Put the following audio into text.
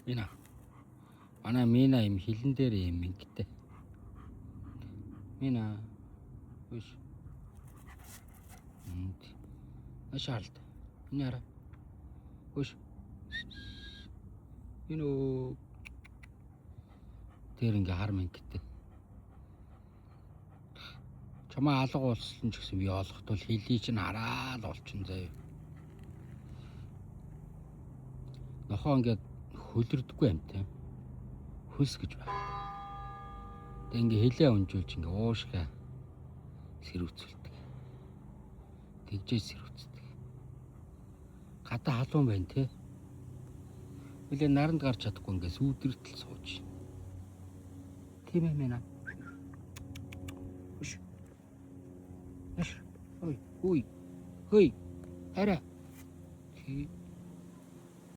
Мина. Манай Мина юм хилэн дээр юм ингэтэй. Мина. Үш. Ашаалт. Энэ хараа. Үш. Энэ тэр ингээ хар мэнгтэй. Чамаа алга уулсан ч гэсэн би олохдол хилий чинь хараад олчин заяа. Нохоо ингээд хөлөрдөггүй амтай. Хөлс гэж байна. Тэг ингээ хилээ унжуулж ингээ уушгаа сэрүүцүүлдэг. Тэгжээ сэрүүцдэг. Гадаа халуун байна те. Билээ наранд гарч чадахгүй ингээ сүүдэртэл сууж. Тийм ээ мэнэ. Үш. Ой, ой. Хөөе. Арай.